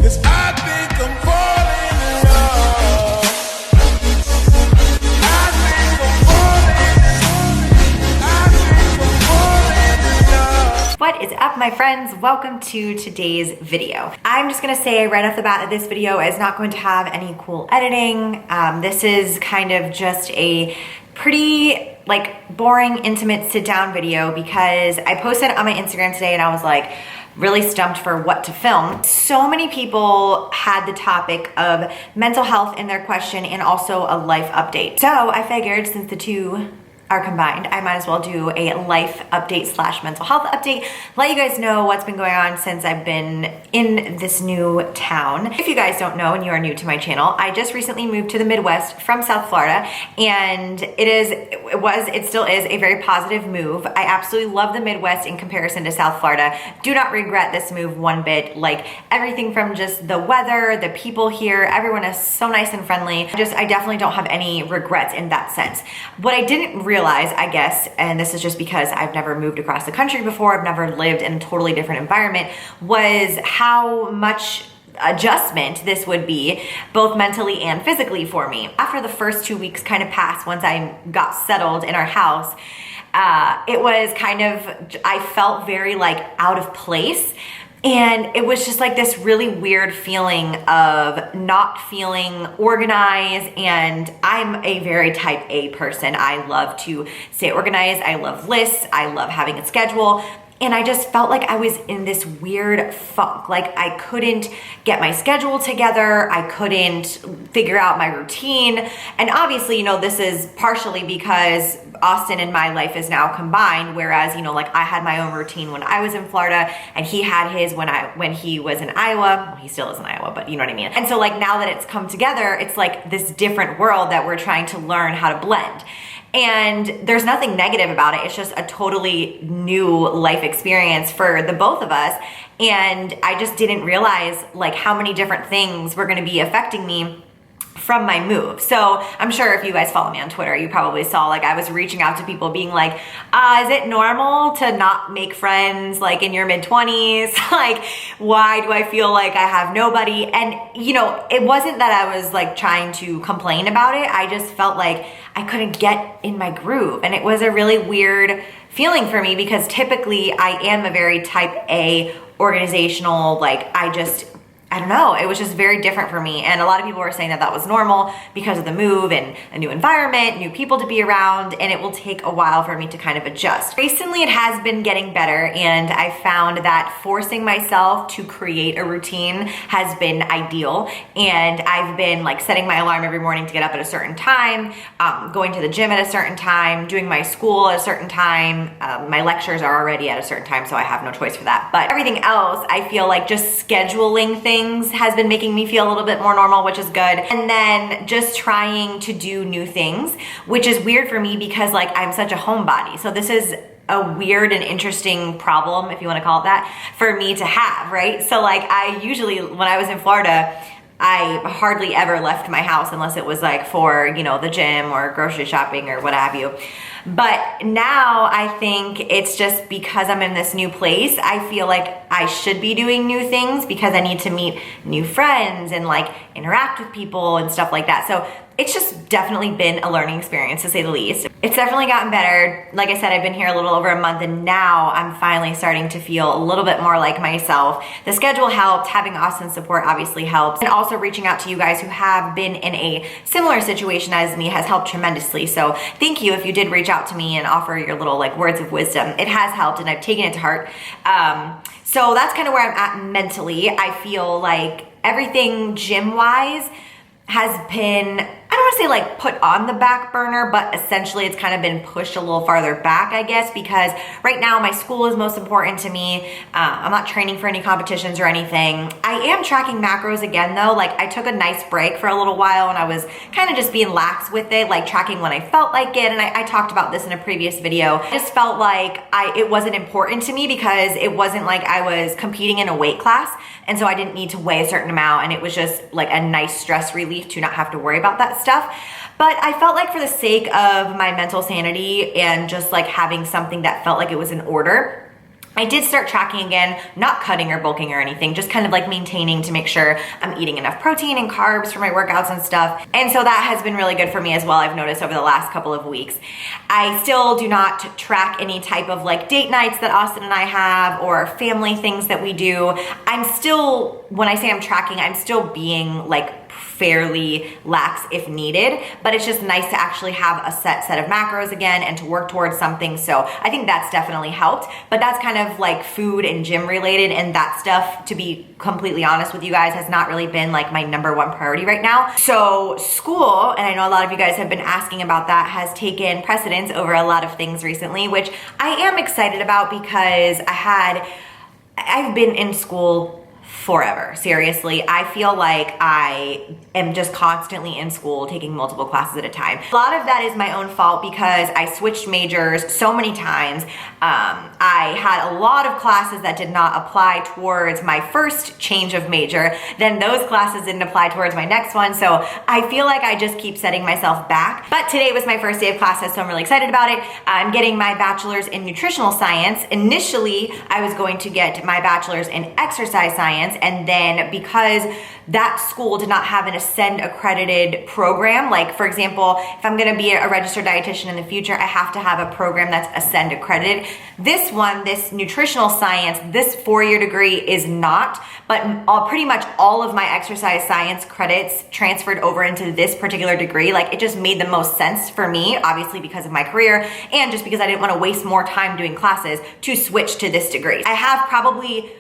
'cause I think I'm falling in love. I think I'm falling in love. What is up, my friends? Welcome to today's video. I'm just gonna say right off the bat that this video is not going to have any cool editing. This is kind of just a pretty boring, intimate sit down video because I posted on my Instagram today and I was like really stumped for what to film. So many people had the topic of mental health in their question and also a life update. So I figured since the two are combined, I might as well do a life update slash mental health update, let you guys know what's been going on since I've been in this new town. If you guys don't know and you are new to my channel, I just recently moved to the Midwest from South Florida, and it still is a very positive move. I absolutely love the Midwest in comparison to South Florida. Do not regret this move one bit. Like everything from just the weather, the people here, everyone is so nice and friendly. I definitely don't have any regrets in that sense. What I didn't realize, I guess, and this is just because I've never moved across the country before, I've never lived in a totally different environment, was how much adjustment this would be, both mentally and physically for me. After the first 2 weeks kind of passed, once I got settled in our house, it was kind of, I felt very out of place. And it was just like this really weird feeling of not feeling organized. And I'm a very type A person. I love to stay organized. I love lists. I love having a schedule. And I just felt like I was in this weird funk. Like I couldn't get my schedule together. I couldn't figure out my routine. And obviously, this is partially because Austin and my life is now combined. Whereas, I had my own routine when I was in Florida and he had his when he was in Iowa. Well, he still is in Iowa, but you know what I mean? And so now that it's come together, it's like this different world that we're trying to learn how to blend. And there's nothing negative about it. It's just a totally new life experience for the both of us. And I just didn't realize how many different things were gonna be affecting me from my move. So I'm sure if you guys follow me on Twitter, you probably saw I was reaching out to people being like, is it normal to not make friends in your mid-20s? Why do I feel like I have nobody? And it wasn't that I was trying to complain about it. I just felt like I couldn't get in my groove. And it was a really weird feeling for me because typically I am a very type A organizational, I don't know, it was just very different for me. And a lot of people were saying that was normal because of the move and a new environment, new people to be around, and it will take a while for me to kind of adjust. Recently, it has been getting better, and I found that forcing myself to create a routine has been ideal. And I've been setting my alarm every morning to get up at a certain time, going to the gym at a certain time, doing my school at a certain time. My lectures are already at a certain time, so I have no choice for that. But everything else, I feel just scheduling things has been making me feel a little bit more normal, which is good. And then just trying to do new things, which is weird for me because I'm such a homebody. So this is a weird and interesting problem, if you want to call it that, for me to have, right? So I usually, when I was in Florida, I hardly ever left my house unless it was for, the gym or grocery shopping or what have you. But now I think it's just because I'm in this new place, I feel like I should be doing new things because I need to meet new friends and interact with people and stuff like that. So it's just definitely been a learning experience, to say the least. It's definitely gotten better. Like I said, I've been here a little over a month, and now I'm finally starting to feel a little bit more like myself. The schedule helped. Having Austin's support obviously helps. And also reaching out to you guys who have been in a similar situation as me has helped tremendously. So thank you if you did reach out to me and offer your little words of wisdom. It has helped, and I've taken it to heart. So that's kind of where I'm at mentally. I feel like everything gym-wise has been, I don't want to say put on the back burner, but essentially it's kind of been pushed a little farther back, I guess, because right now my school is most important to me. I'm not training for any competitions or anything. I am tracking macros again though. I took a nice break for a little while and I was kind of just being lax with it, tracking when I felt like it. And I talked about this in a previous video. I just felt like it wasn't important to me because it wasn't like I was competing in a weight class. And so I didn't need to weigh a certain amount, and it was just a nice stress relief to not have to worry about that stuff. But I felt like for the sake of my mental sanity and just having something that felt like it was in order, I did start tracking again, not cutting or bulking or anything, just kind of like maintaining to make sure I'm eating enough protein and carbs for my workouts and stuff. And so that has been really good for me as well, I've noticed over the last couple of weeks. I still do not track any type of like date nights that Austin and I have or family things that we do. I'm still, when I say I'm tracking, I'm still being like fairly lax if needed, but it's just nice to actually have a set of macros again and to work towards something. So I think that's definitely helped, but that's kind of like food and gym related, and that stuff, to be completely honest with you guys, has not really been like my number one priority right now. So school, and I know a lot of you guys have been asking about that, has taken precedence over a lot of things recently, which I am excited about because I've been in school forever. Seriously, I feel like I am just constantly in school taking multiple classes at a time. A lot of that is my own fault because I switched majors so many times. I had a lot of classes that did not apply towards my first change of major. Then those classes didn't apply towards my next one. So I feel like I just keep setting myself back. But today was my first day of classes, so I'm really excited about it. I'm getting my bachelor's in nutritional science. Initially, I was going to get my bachelor's in exercise science, and then because that school did not have an Ascend accredited program, like for example, if I'm gonna be a registered dietitian in the future, I have to have a program that's Ascend accredited. This one, this nutritional science, this 4-year degree is not, but pretty much all of my exercise science credits transferred over into this particular degree. Like, it just made the most sense for me, obviously because of my career and just because I didn't want to waste more time doing classes to switch to this degree. I have probably,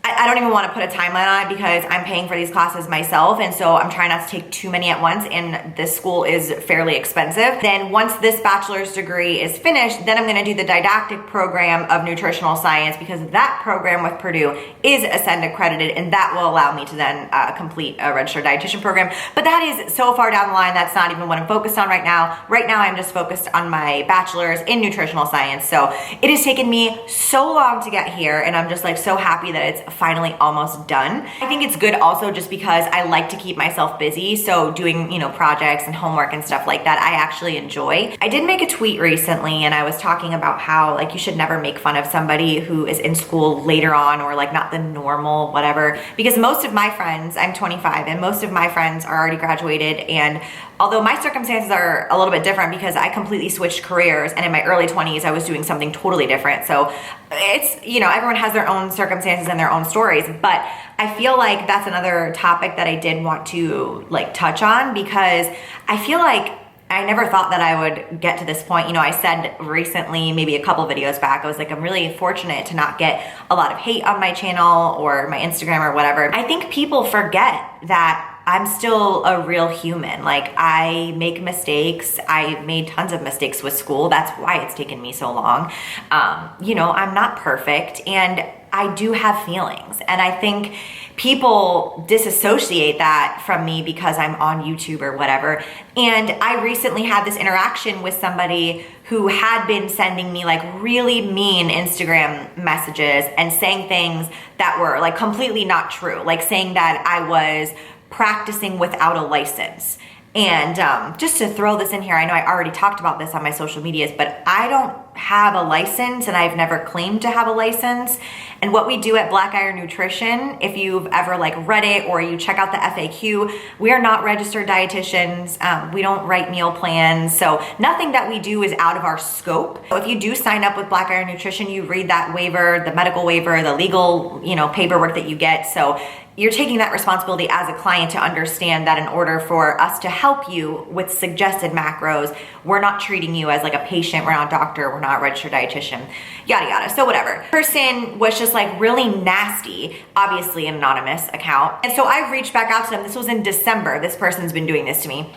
I don't even want to put a timeline on it because I'm paying for these classes myself, and so I'm trying not to take too many at once, and this school is fairly expensive. Then once this bachelor's degree is finished, then I'm going to do the didactic program of nutritional science, because that program with Purdue is Ascend accredited, and that will allow me to then complete a registered dietitian program. But that is so far down the line, that's not even what I'm focused on right now. Right now I'm just focused on my bachelor's in nutritional science. So it has taken me so long to get here, and I'm just like so happy that it's finally almost done. I think it's good also just because I like to keep myself busy. So doing, projects and homework and stuff like that, I actually enjoy. I did make a tweet recently, and I was talking about how like you should never make fun of somebody who is in school later on, or like not the normal whatever, because most of my friends, I'm 25, and most of my friends are already graduated, and although my circumstances are a little bit different because I completely switched careers, and in my early 20s I was doing something totally different. So it's, everyone has their own circumstances and their own stories, but I feel like that's another topic that I did want to like touch on, because I feel like I never thought that I would get to this point. I said recently, maybe a couple videos back, I was like, I'm really fortunate to not get a lot of hate on my channel or my Instagram or whatever. I think people forget that I'm still a real human. Like, I make mistakes. I made tons of mistakes with school. That's why it's taken me so long. I'm not perfect, and I do have feelings. And I think people disassociate that from me because I'm on YouTube or whatever. And I recently had this interaction with somebody who had been sending me like really mean Instagram messages and saying things that were like completely not true. Like saying that I was practicing without a license. And just to throw this in here, I know I already talked about this on my social medias, but I don't have a license, and I've never claimed to have a license. And what we do at Black Iron Nutrition, if you've ever like read it or you check out the FAQ, we are not registered dietitians. We don't write meal plans. So nothing that we do is out of our scope. So if you do sign up with Black Iron Nutrition, you read that waiver, the medical waiver, the legal, paperwork that you get. So you're taking that responsibility as a client to understand that in order for us to help you with suggested macros, we're not treating you as like a patient, we're not a doctor, we're not a registered dietitian, yada yada. So whatever. Person was just like really nasty, obviously an anonymous account. And so I reached back out to them. This was in December. This person's been doing this to me.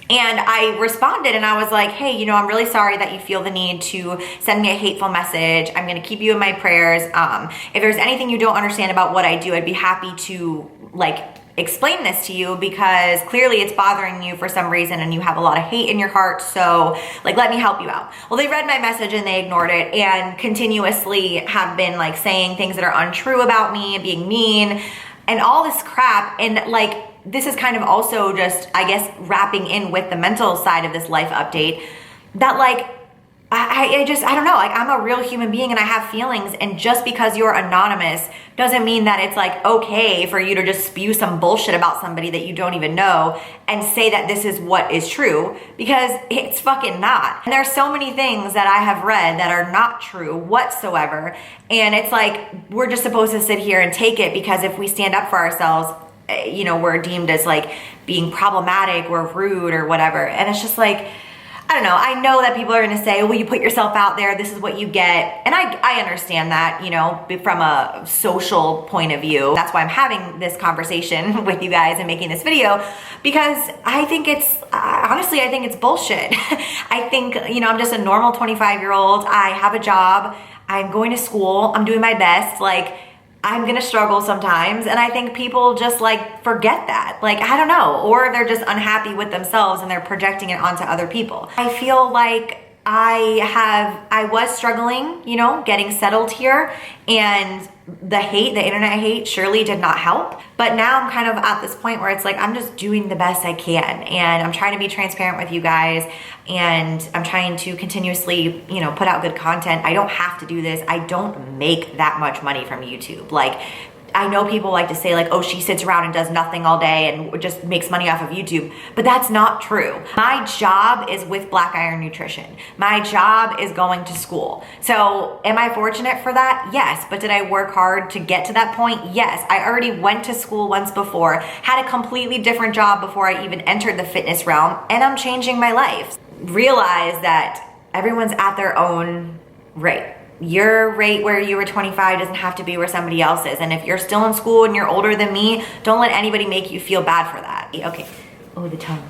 And I responded and I was like, hey, I'm really sorry that you feel the need to send me a hateful message. I'm gonna keep you in my prayers. If there's anything you don't understand about what I do, I'd be happy to explain this to you, because clearly it's bothering you for some reason and you have a lot of hate in your heart. So let me help you out. Well, they read my message and they ignored it, and continuously have been saying things that are untrue about me and being mean and all this crap. And this is kind of also just, I guess, wrapping in with the mental side of this life update, that I don't know, like I'm a real human being and I have feelings, and just because you're anonymous doesn't mean that it's like okay for you to just spew some bullshit about somebody that you don't even know and say that this is what is true, because it's fucking not. And there's so many things that I have read that are not true whatsoever, and it's like we're just supposed to sit here and take it because if we stand up for ourselves, you know, we're deemed as like being problematic or rude or whatever. And it's just like, I don't know. I know that people are going to say, well, you put yourself out there, this is what you get. And I understand that, you know, from a social point of view. That's why I'm having this conversation with you guys and making this video, because I think it's, honestly, I think it's bullshit. I think, you know, I'm just a normal 25-year-old. I have a job. I'm going to school. I'm doing my best. Like, I'm gonna struggle sometimes, and I think people just like forget that. Like, I don't know, or they're just unhappy with themselves and they're projecting it onto other people. I feel like I was struggling, you know, getting settled here, and the internet hate surely did not help. But now I'm kind of at this point where it's like, I'm just doing the best I can, and I'm trying to be transparent with you guys, and I'm trying to continuously, you know, put out good content. I don't have to do this. I don't make that much money from YouTube. Like, I know people like to say like, oh, she sits around and does nothing all day and just makes money off of YouTube, but that's not true. My job is with Black Iron Nutrition. My job is going to school. So am I fortunate for that? Yes. But did I work hard to get to that point? Yes. I already went to school once before, had a completely different job before I even entered the fitness realm, and I'm changing my life. Realize that everyone's at their own rate. Your rate where you were 25 doesn't have to be where somebody else is. And if you're still in school and you're older than me, don't let anybody make you feel bad for that. Okay. Oh, the tongue.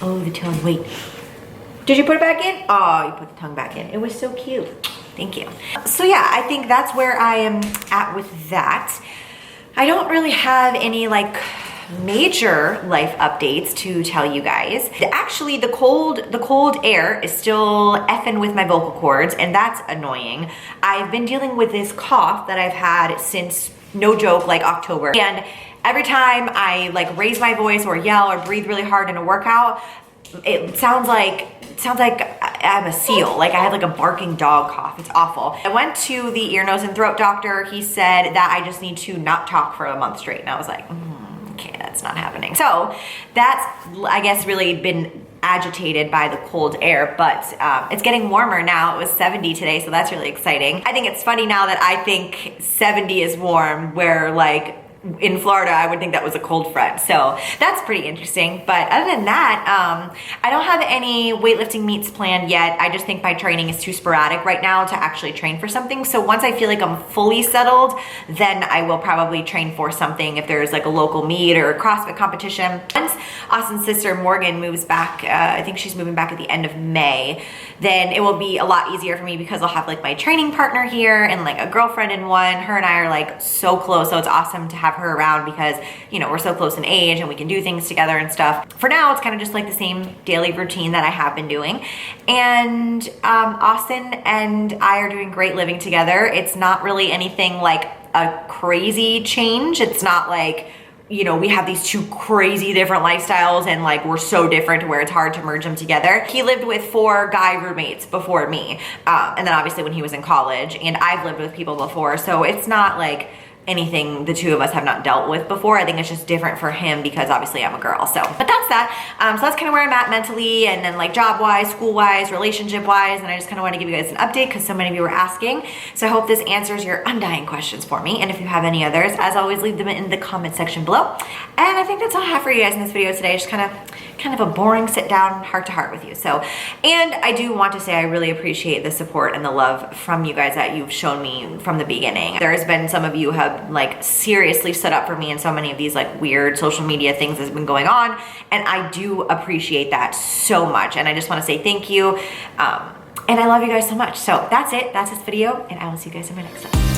Oh, the tongue. Wait. Did you put it back in? Oh, you put the tongue back in. It was so cute. Thank you. So yeah, I think that's where I am at with that. I don't really have any like major life updates to tell you guys. Actually, the cold air is still effing with my vocal cords, and that's annoying. I've been dealing with this cough that I've had since, no joke, like October. And every time I like raise my voice or yell or breathe really hard in a workout, it sounds like I'm a seal. Like I had like a barking dog cough. It's awful. I went to the ear, nose, and throat doctor. He said that I just need to not talk for a month straight. And I was like, okay, that's not happening. So that's, I guess, really been agitated by the cold air, but it's getting warmer now. It was 70 today, so that's really exciting. I think it's funny now that I think 70 is warm, where like in Florida, I would think that was a cold front. So that's pretty interesting. But other than that, I don't have any weightlifting meets planned yet. I just think my training is too sporadic right now to actually train for something. So once I feel like I'm fully settled, then I will probably train for something if there's like a local meet or a CrossFit competition. Once Austin's sister Morgan moves back, I think she's moving back at the end of May, then it will be a lot easier for me because I'll have like my training partner here and like a girlfriend in one. Her and I are like so close, so it's awesome to have her around because, you know, we're so close in age and we can do things together and stuff. For now, it's kind of just like the same daily routine that I have been doing. And Austin and I are doing great living together. It's not really anything like a crazy change. It's not like, you know, we have these two crazy different lifestyles and like we're so different to where it's hard to merge them together. He lived with 4 guy roommates before me. And then obviously when he was in college, and I've lived with people before. So it's not like anything the two of us have not dealt with before. I think it's just different for him because obviously I'm a girl. So, but that's that. So that's kind of where I'm at mentally, and then like job-wise, school-wise, relationship-wise, and I just kind of want to give you guys an update because so many of you were asking. So I hope this answers your undying questions for me. And if you have any others, as always, leave them in the comment section below. And I think that's all I have for you guys in this video today. Just kind of a boring sit down heart to heart with you. So, and I do want to say I really appreciate the support and the love from you guys that you've shown me from the beginning. There's been some of you who have like seriously stood up for me in so many of these like weird social media things that's been going on, and I do appreciate that so much, and I just want to say thank you, and I love you guys so much. So that's it. That's this video, and I will see you guys in my next one.